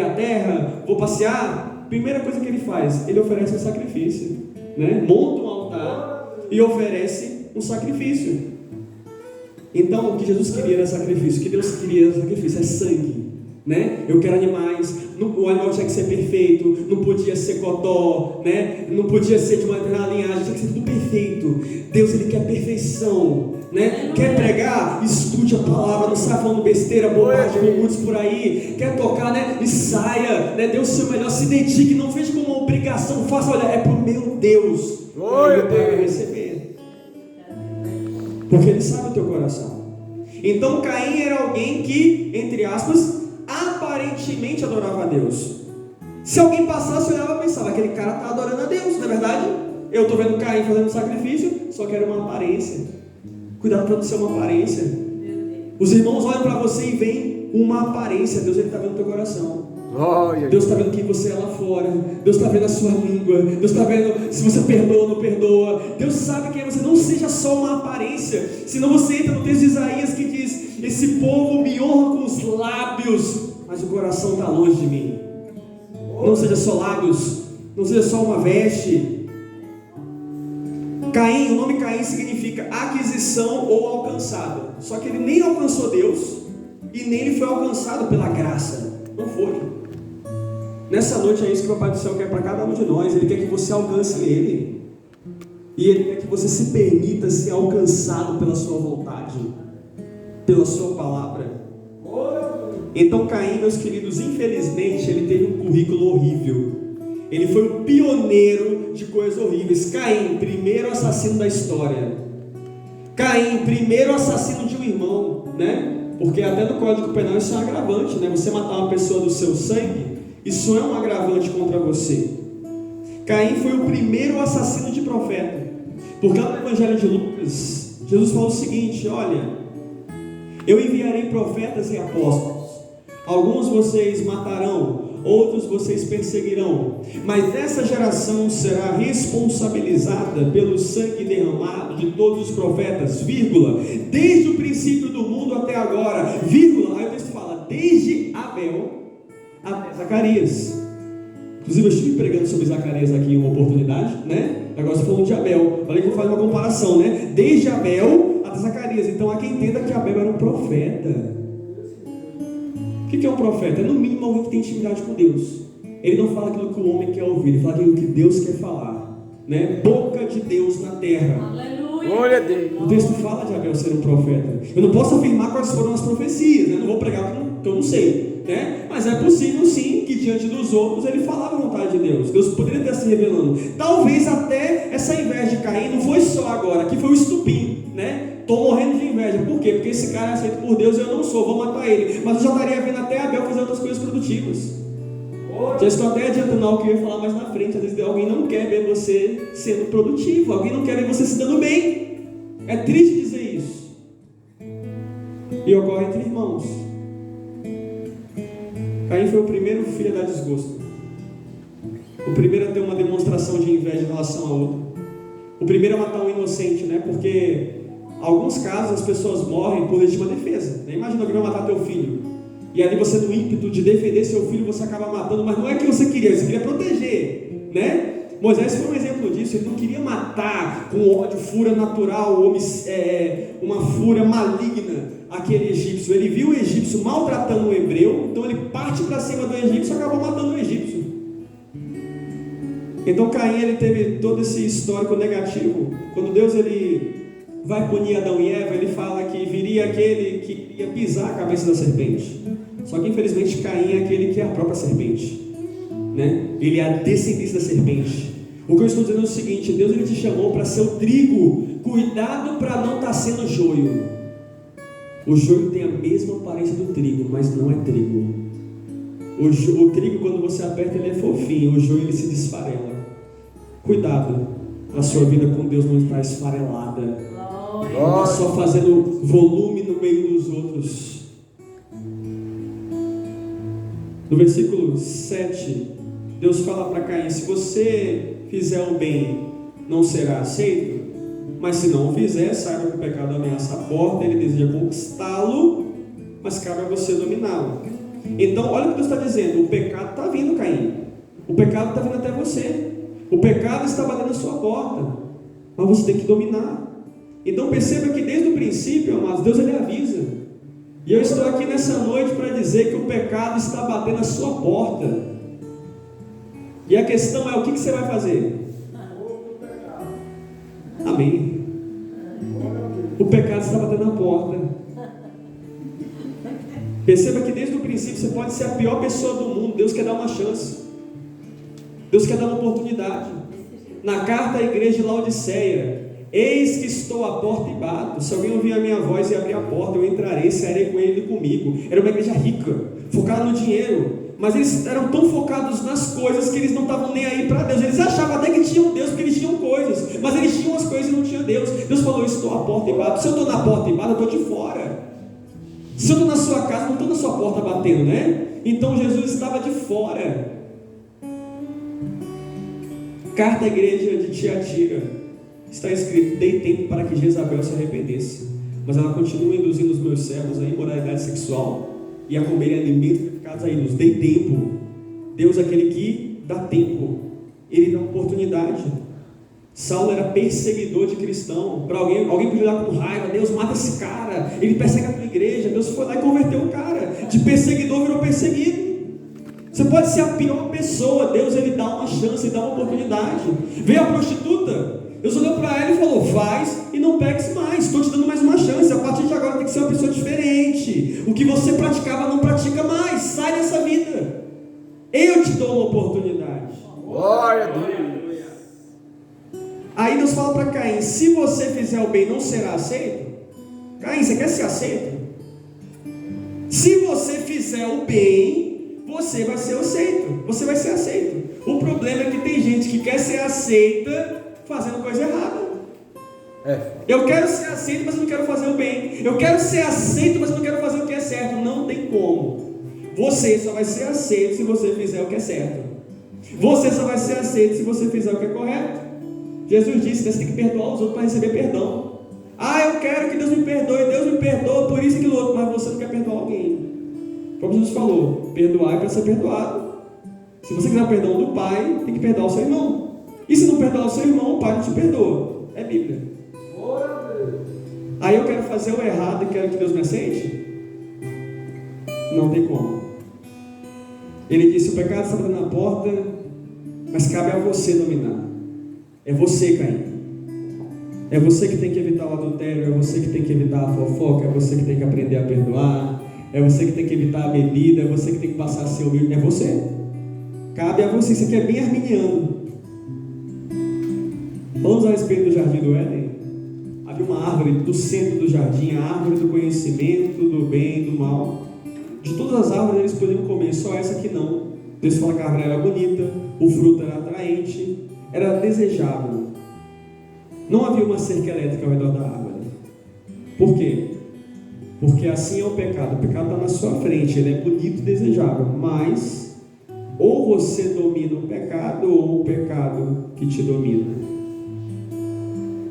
a terra, vou passear. Primeira coisa que ele faz, ele oferece um sacrifício, né? Monta um altar e oferece um sacrifício. Então, o que Jesus queria era sacrifício, o que Deus queria era sacrifício, é sangue, né? Eu quero animais, o animal tinha que ser perfeito, não podia ser codó, né? Não podia ser de uma determinada linhagem, tinha que ser tudo perfeito. Deus, ele quer perfeição, né? Quer pregar? Estude a palavra, não saia falando besteira, bobagem, como muitos por aí. Quer tocar, né? E saia, né? Dê o seu melhor, se dedique, não veja como uma obrigação, faça, olha, é pro meu Deus, eu quero receber. Porque ele sabe o teu coração. Então Caim era alguém que, entre aspas, aparentemente adorava a Deus. Se alguém passasse, olhava e pensava, aquele cara está adorando a Deus, não é verdade? Eu estou vendo Caim fazendo sacrifício, só quero uma aparência. Cuidado para não ser uma aparência. Os irmãos olham para você e veem uma aparência. Deus, ele está vendo o teu coração. Deus está vendo quem você é lá fora. Deus está vendo a sua língua. Deus está vendo se você perdoa ou não perdoa. Deus sabe quem é você. Não seja só uma aparência. Senão você entra no texto de Isaías que diz: esse povo me honra com os lábios, mas o coração está longe de mim. Não seja só lábios, não seja só uma veste. Caim, o nome Caim significa aquisição ou alcançado. Só que ele nem alcançou Deus e nem ele foi alcançado pela graça. Não foi. Nessa noite é isso que o Papai do Céu quer para cada um de nós. Ele quer que você alcance Ele. E Ele quer que você se permita ser alcançado pela sua vontade, pela sua palavra. Então Caim, meus queridos, infelizmente ele teve um currículo horrível. Ele foi o pioneiro de coisas horríveis. Caim, primeiro assassino da história. Caim, primeiro assassino de um irmão, né? Porque até no Código Penal isso é um agravante, né? Você matar uma pessoa do seu sangue, isso é um agravante contra você. Caim foi o primeiro assassino de profeta. Porque no Evangelho de Lucas, Jesus falou o seguinte: olha, eu enviarei profetas e apóstolos. Alguns vocês matarão, outros vocês perseguirão, mas essa geração será responsabilizada pelo sangue derramado de todos os profetas, vírgula, desde o princípio do mundo até agora, vírgula. Aí o texto fala, desde Abel até Zacarias. Inclusive eu estive pregando sobre Zacarias aqui em uma oportunidade, né? Agora estou falando de Abel. Falei que eu vou fazer uma comparação, né? Desde Abel até Zacarias. Então há quem entenda que Abel era um profeta. O que é um profeta? É no mínimo alguém que tem intimidade com Deus. Ele não fala aquilo que o homem quer ouvir, ele fala aquilo que Deus quer falar, né? Boca de Deus na terra. Aleluia. Glória a Deus. O texto fala de Abel ser um profeta. Eu não posso afirmar quais foram as profecias, né? Não vou pregar que eu não sei, né? Mas é possível sim que diante dos outros ele falava a vontade de Deus. Deus poderia estar se revelando. Talvez até essa inveja de Caim não foi só agora, que foi o estupim, né? Estou morrendo de inveja. Por quê? Porque esse cara é aceito por Deus e eu não sou, vou matar ele. Mas eu já estaria vendo até Abel fazer outras coisas produtivas. Já estou até adiantando algo que eu ia falar mais na frente. Às vezes alguém não quer ver você sendo produtivo, alguém não quer ver você se dando bem. É triste dizer isso. E ocorre entre irmãos. Caim foi o primeiro filho a dar desgosto, o primeiro a ter uma demonstração de inveja em relação a outro, o primeiro a matar um inocente, né? Porque alguns casos as pessoas morrem por legítima defesa, né? Imagina alguém vai matar teu filho, e ali você, no ímpeto de defender seu filho, você acaba matando, mas não é que você queria proteger, né? Moisés foi um exemplo disso. Ele não queria matar com ódio, fúria natural, uma fúria maligna aquele egípcio. Ele viu o egípcio maltratando o hebreu, então ele parte para cima do egípcio e acabou matando o egípcio. Então Caim, ele teve todo esse histórico negativo. Quando Deus ele vai punir Adão e Eva, ele fala que viria aquele que ia pisar a cabeça da serpente. Só que infelizmente Caim é aquele que é a própria serpente, né? Ele é a descendência da serpente. O que eu estou dizendo é o seguinte: Deus ele te chamou para ser o trigo. Cuidado para não estar sendo joio. O joio tem a mesma aparência do trigo, mas não é trigo. O trigo, quando você aperta, ele é fofinho. O joio ele se desfarela. Cuidado, a sua vida com Deus não está esfarelada, não está só fazendo volume no meio dos outros. No versículo 7, Deus fala para Caim: se você fizer o bem, não será aceito, mas se não o fizer, saiba que o pecado ameaça a porta, ele deseja conquistá-lo, mas cabe a você dominá-lo. Então, olha o que Deus está dizendo: o pecado está vindo, Caim. O pecado está vindo até você. O pecado está batendo na sua porta, mas você tem que dominar. Então perceba que desde o princípio, amados, Deus ele avisa. E eu estou aqui nessa noite para dizer que o pecado está batendo na sua porta. E a questão é: o que você vai fazer? Amém. O pecado está batendo na porta. Perceba que desde o princípio você pode ser a pior pessoa do mundo. Deus quer dar uma chance. Deus quer dar uma oportunidade. Na carta à igreja de Laodiceia: eis que estou à porta e bato. Se alguém ouvir a minha voz e abrir a porta, eu entrarei, sairei com ele e comigo. Era uma igreja rica, focada no dinheiro, mas eles eram tão focados nas coisas que eles não estavam nem aí para Deus. Eles achavam até que tinham Deus, porque eles tinham coisas, mas eles tinham as coisas e não tinham Deus. Deus falou: eu estou à porta e bato. Se eu estou na porta e bato, eu estou de fora. Se eu estou na sua casa, não estou na sua porta batendo, né? Então Jesus estava de fora. Carta à igreja de Tiatira, está escrito: dei tempo para que Jezabel se arrependesse, mas ela continua induzindo os meus servos à imoralidade sexual e a comerem alimentos dedicados a ídolos. Dei tempo. Deus é aquele que dá tempo, ele dá oportunidade. Saulo era perseguidor de cristão. Para alguém podia olhar com raiva: Deus, mata esse cara, ele persegue a tua igreja. Deus foi lá e converteu o cara. De perseguidor virou perseguido. Você pode ser a pior pessoa, Deus ele dá uma chance, ele dá uma oportunidade. Veio a prostituta, Deus olhou para ela e falou: faz e não peques mais, estou te dando mais uma chance. A partir de agora tem que ser uma pessoa diferente. O que você praticava não pratica mais, sai dessa vida. Eu te dou uma oportunidade. Glória a Deus. Aí Deus fala para Caim: se você fizer o bem, não será aceito? Caim, você quer ser aceito? Se você fizer o bem, você vai ser aceito. Você vai ser aceito. O problema é que tem gente que quer ser aceita fazendo coisa errada. Eu quero ser aceito, mas não quero fazer o bem. Eu quero ser aceito, mas não quero fazer o que é certo. Não tem como. Você só vai ser aceito se você fizer o que é certo. Você só vai ser aceito se você fizer o que é correto. Jesus disse que você tem que perdoar os outros para receber perdão. Eu quero que Deus me perdoe. Deus me perdoa por isso e aquilo outro. Mas você não quer perdoar alguém. Como Jesus falou: perdoar é para ser perdoado. Se você quiser o perdão do Pai, tem que perdoar o seu irmão. E se não perdoar o seu irmão, o Pai não te perdoa. É Bíblia. Aí eu quero fazer o errado e quero que Deus me aceite? Não tem como. Ele disse: o pecado está batendo na porta, mas cabe a você dominar. É você, Caim. É você que tem que evitar o adultério, é você que tem que evitar a fofoca, é você que tem que aprender a perdoar, é você que tem que evitar a bebida, é você que tem que passar a ser humilde. É você. Cabe a você. Isso aqui é bem arminiano. Vamos a respeito do jardim do Éden. Havia uma árvore do centro do jardim, a árvore do conhecimento, do bem e do mal. De todas as árvores eles podiam comer, só essa que não. Deus fala que a árvore era bonita, o fruto era atraente, era desejável. Não havia uma cerca elétrica ao redor da árvore. Por quê? Porque assim é o pecado. O pecado está na sua frente, ele é bonito e desejável, mas ou você domina o pecado ou o pecado que te domina.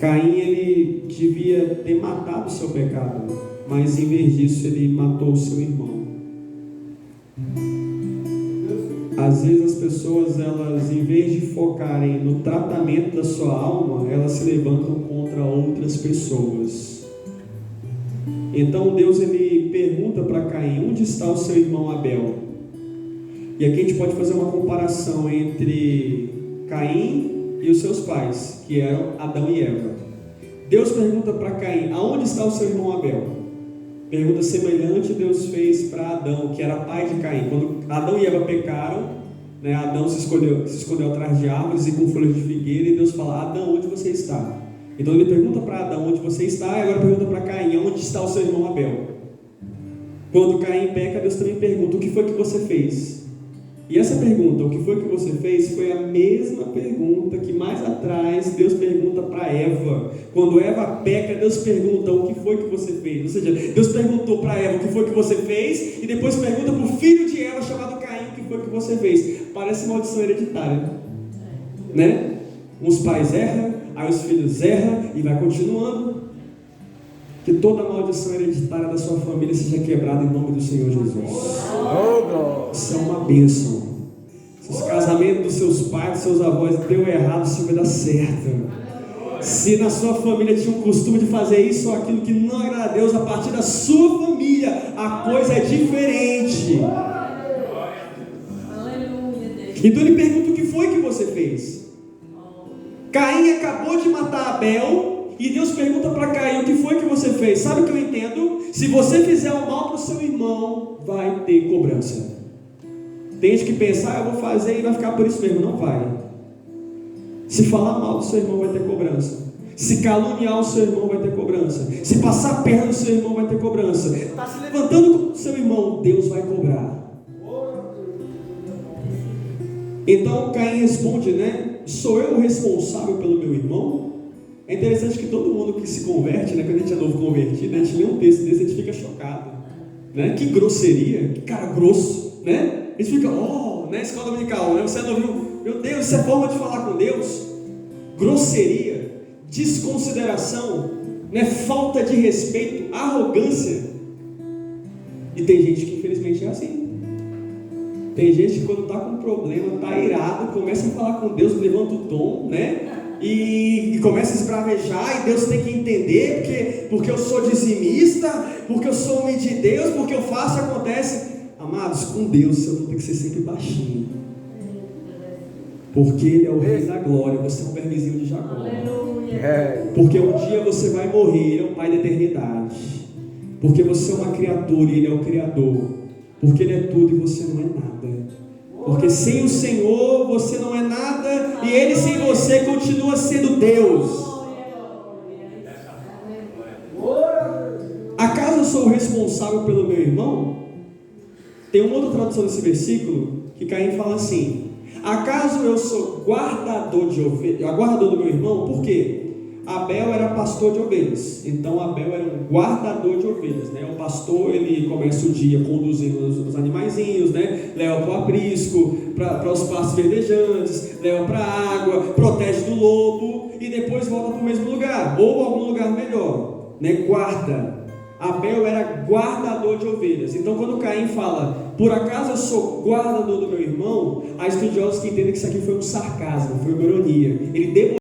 Caim, ele devia ter matado o seu pecado, mas em vez disso ele matou o seu irmão. Às vezes as pessoas, elas, em vez de focarem no tratamento da sua alma, elas se levantam contra outras pessoas. Então Deus ele pergunta para Caim: onde está o seu irmão Abel? E aqui a gente pode fazer uma comparação entre Caim e os seus pais, que eram Adão e Eva. Deus pergunta para Caim: aonde está o seu irmão Abel? Pergunta semelhante Deus fez para Adão, que era pai de Caim. Quando Adão e Eva pecaram, né, Adão se escondeu atrás de árvores e com folhas de figueira, e Deus fala: Adão, onde você está? Então ele pergunta para Adão onde você está, e agora pergunta para Caim: onde está o seu irmão Abel? Quando Caim peca, Deus também pergunta: o que foi que você fez? E essa pergunta, o que foi que você fez, foi a mesma pergunta que mais atrás Deus pergunta para Eva. Quando Eva peca, Deus pergunta: o que foi que você fez? Ou seja, Deus perguntou para Eva o que foi que você fez, e depois pergunta para o filho de Eva, chamado Caim, o que foi que você fez. Parece maldição hereditária, né? Uns pais erram, aí os filhos erram, e vai continuando. Que toda maldição hereditária da sua família seja quebrada em nome do Senhor Jesus. Isso é uma bênção. Se os casamentos dos seus pais, dos seus avós deu errado, isso vai dar certo. Se na sua família tinha um costume de fazer isso ou aquilo que não agrada a Deus, a partir da sua família a coisa é diferente. Então ele pergunta: o que foi que você fez? Caim acabou de matar Abel e Deus pergunta para Caim: o que foi que você fez? Sabe o que eu entendo? Se você fizer o mal para o seu irmão, vai ter cobrança. Tem gente que pensa: eu vou fazer e vai ficar por isso mesmo. Não vai. Se falar mal do seu irmão, vai ter cobrança. Se caluniar o seu irmão, vai ter cobrança. Se passar a perna do seu irmão, vai ter cobrança. Está se levantando com o seu irmão, Deus vai cobrar. Então Caim responde, né? Sou eu o responsável pelo meu irmão? É interessante que todo mundo que se converte, né? Quando a gente é novo convertido, a gente lê um texto desse, a gente fica chocado, né? Que grosseria, que cara grosso, né? A gente fica, né? Escola dominical, né? Você não viu? Meu Deus, isso é forma de falar com Deus? Grosseria, desconsideração, né? Falta de respeito, arrogância. E tem gente que infelizmente é assim. Tem gente que quando está com um problema, está irado, começa a falar com Deus, levanta o tom, né? E começa a esbravejar, e Deus tem que entender, porque eu sou dizimista, porque eu sou homem de Deus, porque eu faço, acontece. Amados, com Deus você tem que ser sempre baixinho, porque Ele é o Rei da Glória, você é um vermezinho de Jacó. Porque um dia você vai morrer, Ele é o Pai da eternidade. Porque você é uma criatura e Ele é o Criador. Porque Ele é tudo e você não é nada. Porque sem o Senhor você não é nada, e Ele sem você continua sendo Deus. Acaso eu sou o responsável pelo meu irmão? Tem uma outra tradução desse versículo que Caim fala assim: acaso eu sou guardador de ovelhas, guardador do meu irmão? Por quê? Abel era pastor de ovelhas, então Abel era um guardador de ovelhas, né? O pastor, ele começa o dia conduzindo os animaizinhos, né? Leva para o aprisco, para os pastos verdejantes, leva para a água, protege do lobo e depois volta para o mesmo lugar, ou algum lugar melhor, né? Guarda. Abel era guardador de ovelhas. Então quando Caim fala, por acaso eu sou guardador do meu irmão, há estudiosos que entendem que isso aqui foi um sarcasmo, foi uma ironia. Ele